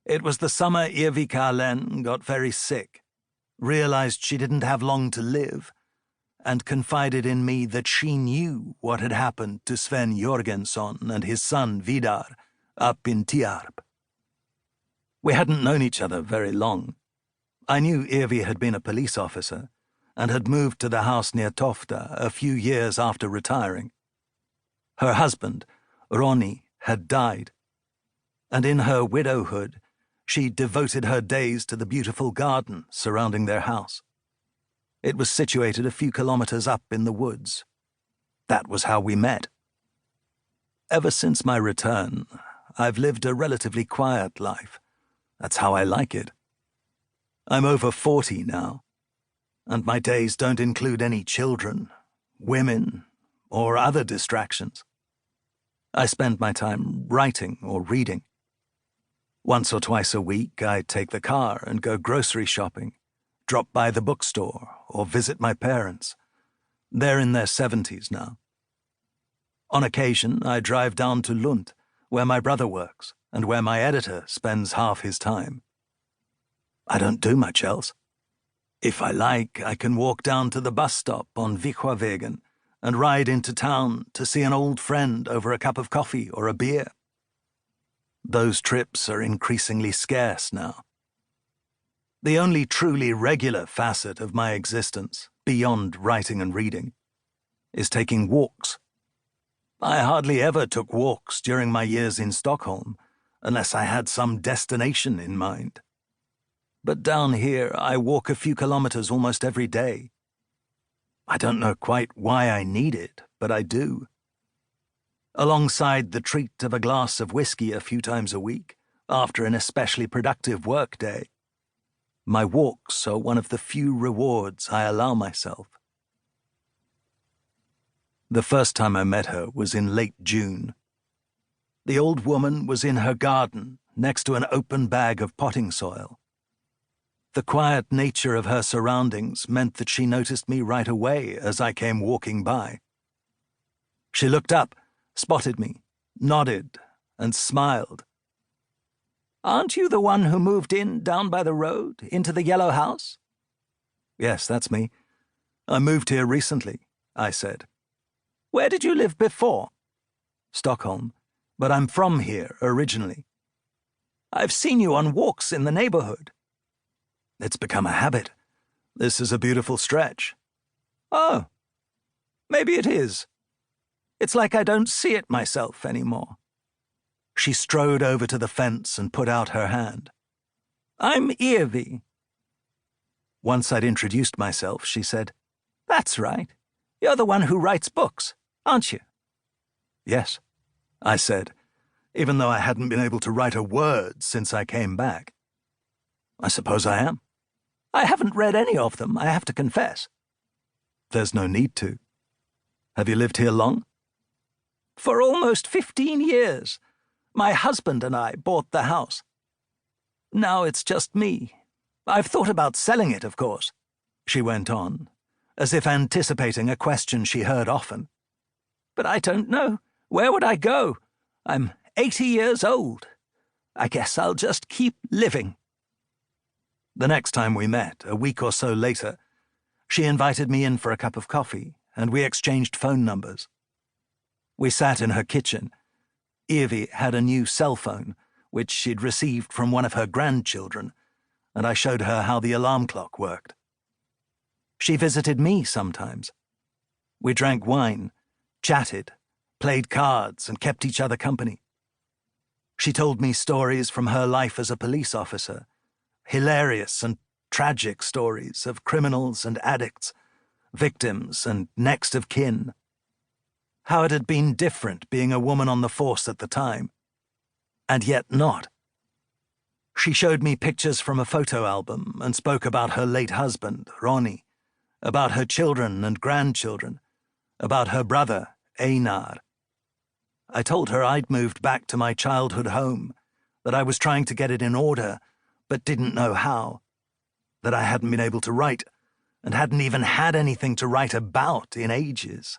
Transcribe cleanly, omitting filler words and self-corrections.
It was the summer Irvi Karlen got very sick, realized she didn't have long to live, and confided in me that she knew what had happened to Sven Jorgensson and his son Vidar up in Tierp. We hadn't known each other very long. I knew Irvi had been a police officer and had moved to the house near Tofta a few years after retiring. Her husband, Ronny, had died, and in her widowhood, she devoted her days to the beautiful garden surrounding their house. It was situated a few kilometers up in the woods. That was how we met. Ever since my return, I've lived a relatively quiet life. That's how I like it. I'm over 40 now, and my days don't include any children, women, or other distractions. I spend my time writing or reading. Once or twice a week, I take the car and go grocery shopping, drop by the bookstore, or visit my parents. They're in their 70s now. On occasion, I drive down to Lund, where my brother works, and where my editor spends half his time. I don't do much else. If I like, I can walk down to the bus stop on Vikhavegen and ride into town to see an old friend over a cup of coffee or a beer. Those trips are increasingly scarce now. The only truly regular facet of my existence, beyond writing and reading, is taking walks. I hardly ever took walks during my years in Stockholm, unless I had some destination in mind. But down here, I walk a few kilometers almost every day. I don't know quite why I need it, but I do. Alongside the treat of a glass of whiskey a few times a week, after an especially productive work day, my walks are one of the few rewards I allow myself. The first time I met her was in late June. The old woman was in her garden next to an open bag of potting soil. The quiet nature of her surroundings meant that she noticed me right away as I came walking by. She looked up, spotted me, nodded, and smiled. "Aren't you the one who moved in down by the road, into the yellow house?" "Yes, that's me. I moved here recently," I said. "Where did you live before?" "Stockholm, but I'm from here originally." "I've seen you on walks in the neighborhood." "It's become a habit. This is a beautiful stretch." "Oh, maybe it is. It's like I don't see it myself anymore." She strode over to the fence and put out her hand. "I'm Irvi." Once I'd introduced myself, she said, "That's right. You're the one who writes books, aren't you?" "Yes," I said, even though I hadn't been able to write a word since I came back. "I suppose I am." "I haven't read any of them, I have to confess." "There's no need to. Have you lived here long?" "For almost 15 years. My husband and I bought the house. Now it's just me. I've thought about selling it, of course," she went on, as if anticipating a question she heard often. "But I don't know. Where would I go? I'm 80 years old. I guess I'll just keep living." The next time we met, a week or so later, she invited me in for a cup of coffee, and we exchanged phone numbers. We sat in her kitchen. Irvi had a new cell phone, which she'd received from one of her grandchildren, and I showed her how the alarm clock worked. She visited me sometimes. We drank wine, chatted, played cards, and kept each other company. She told me stories from her life as a police officer, hilarious and tragic stories of criminals and addicts, victims and next of kin. How it had been different being a woman on the force at the time, and yet not. She showed me pictures from a photo album and spoke about her late husband, Ronny, about her children and grandchildren, about her brother, Einar. I told her I'd moved back to my childhood home, that I was trying to get it in order, but didn't know how, that I hadn't been able to write, and hadn't even had anything to write about in ages.